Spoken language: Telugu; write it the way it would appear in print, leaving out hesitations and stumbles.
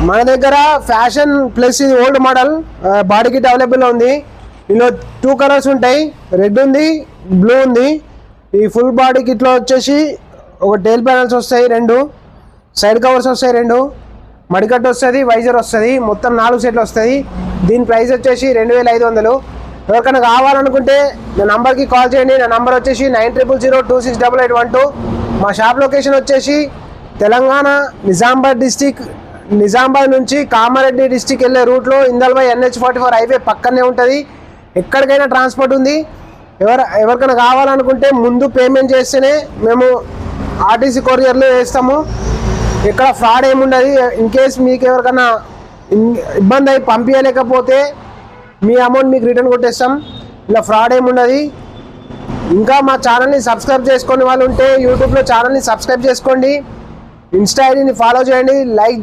మన దగ్గర ఫ్యాషన్ ప్లస్ ఇది old model body kit available ఉంది. ఇందులో 2 కలర్స్ ఉంటాయి, రెడ్ ఉంది, బ్లూ ఉంది. ఈ ఫుల్ బాడీ కిట్లో వచ్చేసి ఒక టైల్ ప్యానల్స్ వస్తాయి, 2 సైడ్ కవర్స్ వస్తాయి, 2 మడికట్టు వస్తుంది, వైజర్ వస్తుంది, మొత్తం 4 సెట్లు వస్తాయి. దీని ప్రైస్ వచ్చేసి 2500. ఎవరికైనా కావాలనుకుంటే నా నంబర్కి కాల్ చేయండి. నా నంబర్ వచ్చేసి 9000268812. మా షాప్ లొకేషన్ వచ్చేసి తెలంగాణ నిజామాబాద్ డిస్టిక్, నిజామాబాద్ నుంచి కామారెడ్డి డిస్టిక్ వెళ్ళే రూట్లో ఇందల్బై NH44 హైవే పక్కనే ఉంటుంది. ఎక్కడికైనా ట్రాన్స్పోర్ట్ ఉంది. ఎవరికైనా కావాలనుకుంటే ముందు పేమెంట్ చేస్తేనే మేము RTC కొరియర్లో వేస్తాము. ఇక్కడ ఫ్రాడ్ ఏముండదు. ఇన్ కేస్ మీకు ఎవరికైనా ఇబ్బంది అయి పంపించలేకపోతే మీ అమౌంట్ మీకు రిటర్న్ కొట్టేస్తాం. ఇలా ఫ్రాడ్ ఏముండదు. ఇంకా మా ఛానల్ని సబ్స్క్రైబ్ చేసుకునే వాళ్ళు ఉంటే యూట్యూబ్లో ఛానల్ని సబ్స్క్రైబ్ చేసుకోండి, ఇన్స్టా ఐడిని ఫాలో చేయండి, లైక్ చేయండి.